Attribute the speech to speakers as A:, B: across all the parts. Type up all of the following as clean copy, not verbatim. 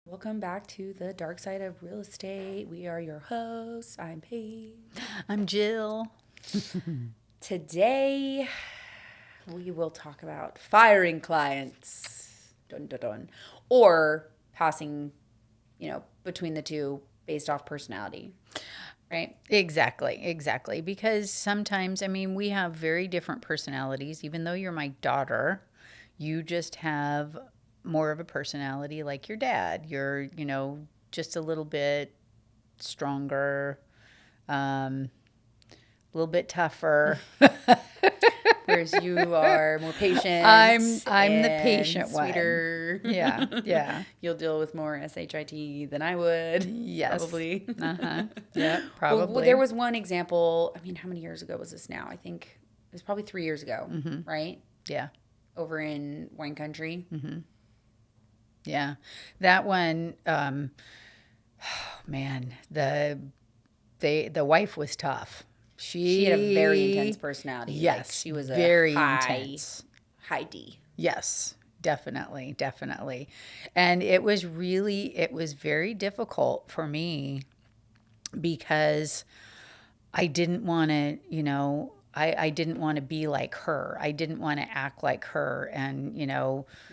A: Welcome back to the dark side of real estate. We are your hosts. I'm Paige.
B: I'm Jill.
A: Today, we will talk about firing clients, dun, dun, dun, or passing, between the two based off personality, right?
B: Exactly. Because sometimes, we have very different personalities. Even though you're my daughter, you just have more of a personality like your dad. You're, just a little bit stronger, a little bit tougher.
A: Whereas you are more patient.
B: I'm the patient
A: sweeter.
B: one. Yeah.
A: You'll deal with more shit than I would.
B: Yes.
A: Probably.
B: Yeah, probably.
A: Well, there was one example. How many years ago was this now? I think it was probably 3 years ago, right?
B: Yeah.
A: Over in wine country.
B: Yeah. That one, man, the wife was tough.
A: She had a very intense personality.
B: Yes,
A: she was
B: very
A: intense. High D.
B: Yes, definitely. And it was very difficult for me because I didn't want to, I didn't want to be like her. I didn't want to act like her and,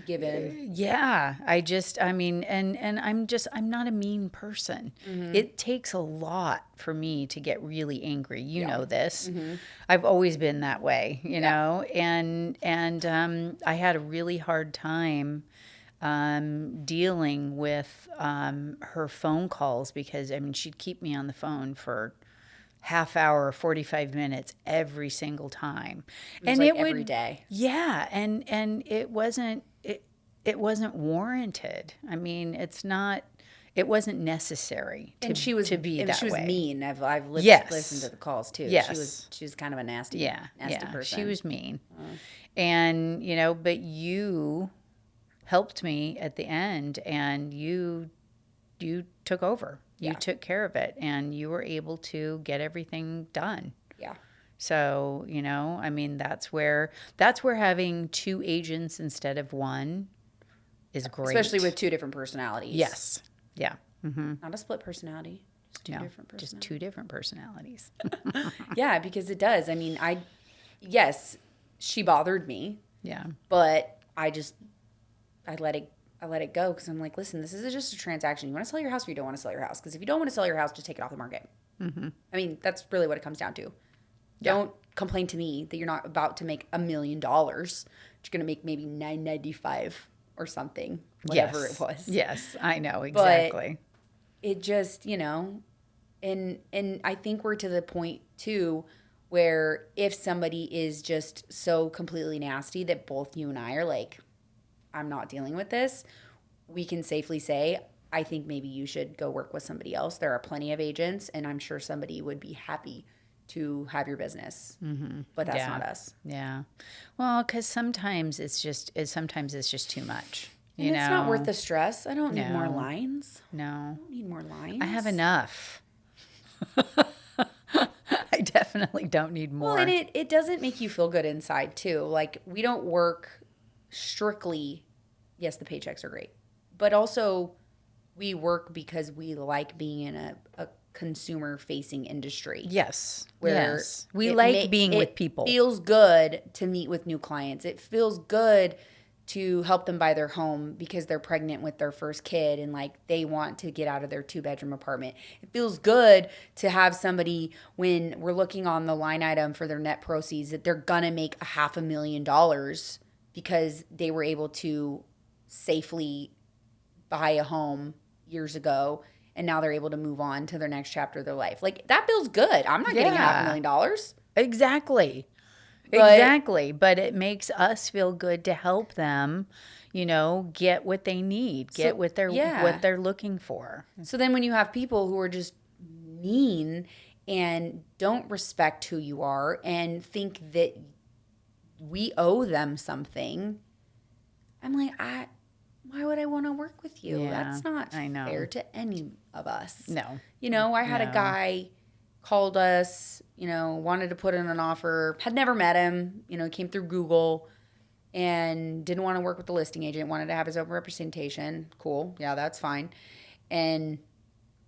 A: Given.
B: Yeah, and I'm not a mean person. It takes a lot for me to get really angry. You know this. I've always been that way, know, and I had a really hard time dealing with her phone calls because she'd keep me on the phone for half hour, 45 minutes every single time.
A: Every day.
B: Yeah, and it wasn't warranted. It wasn't necessary to be that way.
A: She was mean. I've listened to the calls too.
B: Yes.
A: She was kind of a nasty person.
B: She was mean. And, but you helped me at the end and you took over. You took care of it and you were able to get everything done.
A: Yeah.
B: So, that's where having two agents instead of one is great.
A: Especially with two different personalities.
B: Yes. Yeah.
A: Not a split personality.
B: Just two different personalities.
A: Yeah, because it does. Yes, she bothered me.
B: Yeah.
A: But I let it go because I'm like, listen, this is just a transaction. You want to sell your house or you don't want to sell your house? Because if you don't want to sell your house, just take it off the market. That's really what it comes down to.
B: Yeah.
A: Don't complain to me that you're not about to make $1 million. You're going to make maybe $995 or something, whatever it was.
B: Yes, I know exactly.
A: But it just, and I think we're to the point too where if somebody is just so completely nasty that both you and I are like, I'm not dealing with this, we can safely say, I think maybe you should go work with somebody else. There are plenty of agents, and I'm sure somebody would be happy to have your business. But that's not us.
B: Yeah. Well, because sometimes it's just too much.
A: And it's not worth the stress. I don't need more lines.
B: No.
A: I don't need more lines.
B: I have enough. I definitely don't need more.
A: Well, and it doesn't make you feel good inside, too. Like, we don't work strictly, yes, the paychecks are great, but also we work because we like being in a consumer-facing industry.
B: Yes.
A: Where
B: we like being with people.
A: It feels good to meet with new clients. It feels good to help them buy their home because they're pregnant with their first kid and they want to get out of their 2-bedroom apartment. It feels good to have somebody when we're looking on the line item for their net proceeds that they're gonna make $500,000 because they were able to safely buy a home years ago and now they're able to move on to their next chapter of their life. That feels good. I'm not getting $500,000.
B: Exactly. But it makes us feel good to help them, get what they need, get what they're looking for.
A: So then when you have people who are just mean and don't respect who you are and think that we owe them something, I'm like, why would I want to work with you?
B: Yeah,
A: That's not fair to any of us.
B: No.
A: I had a guy called us, wanted to put in an offer, had never met him, came through Google, and didn't want to work with the listing agent, wanted to have his own representation. Cool. Yeah, that's fine. And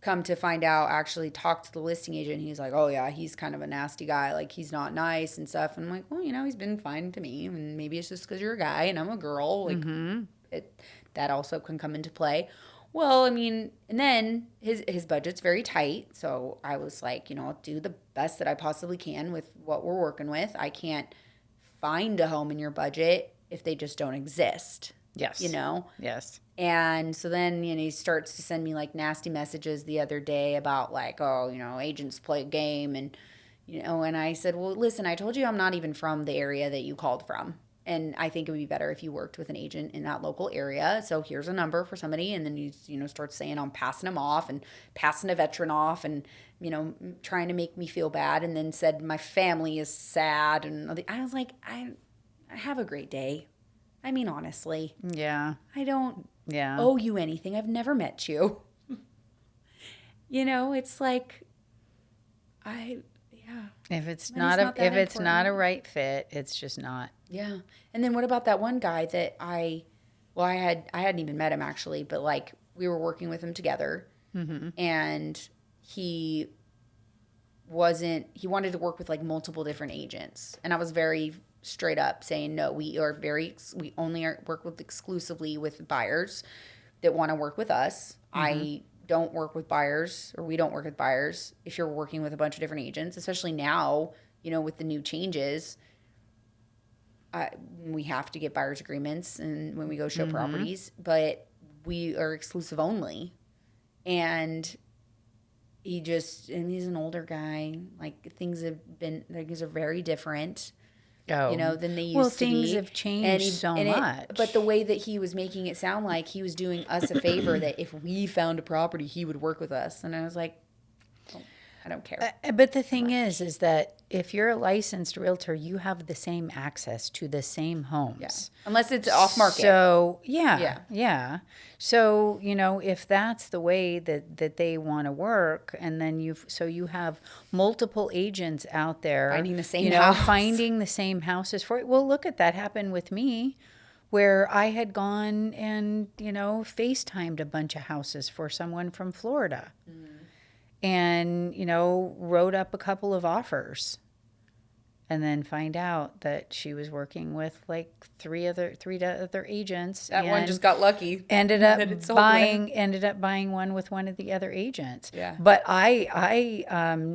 A: come to find out, actually talked to the listing agent. He's like, oh yeah, he's kind of a nasty guy. Like, he's not nice and stuff. And I'm like, well, he's been fine to me. And maybe it's just because you're a guy and I'm a girl. Like, that also can come into play. Well, and then his budget's very tight. So I was like, I'll do the best that I possibly can with what we're working with. I can't find a home in your budget if they just don't exist.
B: Yes. Yes.
A: And so then, he starts to send me like nasty messages the other day about like, oh, agents play a game. And, and I said, well, listen, I told you I'm not even from the area that you called from. And I think it would be better if you worked with an agent in that local area. So here's a number for somebody. And then you start saying I'm passing them off and passing a veteran off and, trying to make me feel bad. And then said my family is sad. And I was like, I have a great day. Honestly.
B: Yeah.
A: I don't owe you anything. I've never met you. It's like,
B: If it's not a right fit, it's just not.
A: Yeah. And then what about that one guy that I hadn't even met him actually, but like we were working with him together, and he wanted to work with like multiple different agents, and I was very straight up saying no. We only work with exclusively with buyers that want to work with us. I don't work with buyers, or we don't work with buyers if you're working with a bunch of different agents, especially now, with the new changes. We have to get buyer's agreements and when we go show properties, but we are exclusive only. And he's an older guy. Like, things are very different. Than they used to be.
B: Well, things have changed so much.
A: But the way that he was making it sound like he was doing us a favor, that if we found a property, he would work with us. And I was like, I don't care.
B: But the thing is that if you're a licensed realtor, you have the same access to the same homes.
A: Yeah. Unless it's off market.
B: So, yeah. So, if that's the way that they want to work, and then you have multiple agents out there
A: finding the same house.
B: Finding the same houses for it. Well, look at that happen with me, where I had gone and, FaceTimed a bunch of houses for someone from Florida. And, wrote up a couple of offers, and then find out that she was working with like three other agents.
A: That one just got lucky.
B: Ended up buying one with one of the other agents.
A: Yeah.
B: But I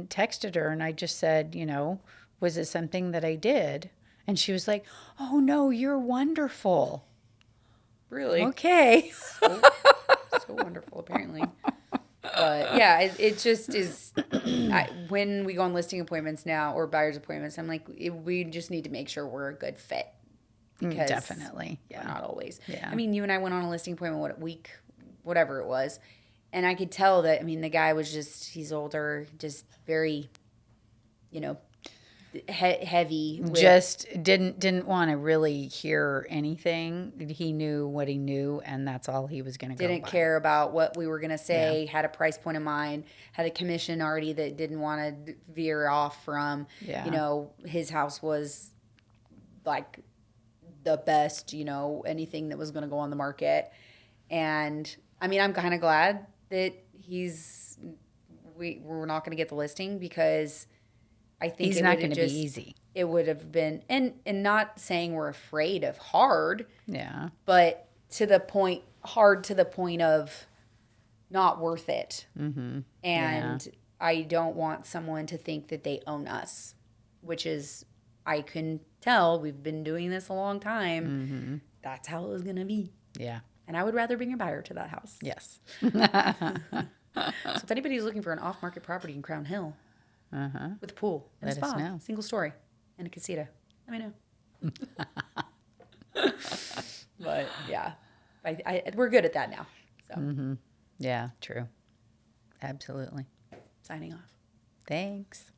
B: texted her and I just said, was it something that I did? And she was like, oh no, you're wonderful.
A: Really?
B: Okay.
A: So wonderful, apparently. But yeah, it just is. When we go on listing appointments now or buyer's appointments, I'm like, we just need to make sure we're a good fit. Because
B: definitely, yeah,
A: not always.
B: Yeah.
A: You and I went on a listing appointment whatever it was, and I could tell that. The guy was he's older, just very, heavy.
B: Just didn't want to really hear anything. He knew what he knew, and that's all he was going to go by.
A: Didn't care about what we were going to say, had a price point in mind, had a commission already that didn't want to veer off from.
B: Yeah.
A: His house was like the best, anything that was going to go on the market. And I'm kind of glad that we're not going to get the listing, because I think
B: he's not going to be easy.
A: It would have been, and not saying we're afraid of hard.
B: Yeah.
A: But hard to the point of not worth it. Mm-hmm. And I don't want someone to think that they own us, which is, I can tell we've been doing this a long time. Mm-hmm. That's how it was going to be.
B: Yeah.
A: And I would rather bring a buyer to that house.
B: Yes.
A: So if anybody's looking for an off-market property in Crown Hill, with a pool and a spa,
B: us know.
A: Single story, and a casita, let me know. But yeah, we're good at that now. So
B: Yeah, true. Absolutely.
A: Signing off.
B: Thanks.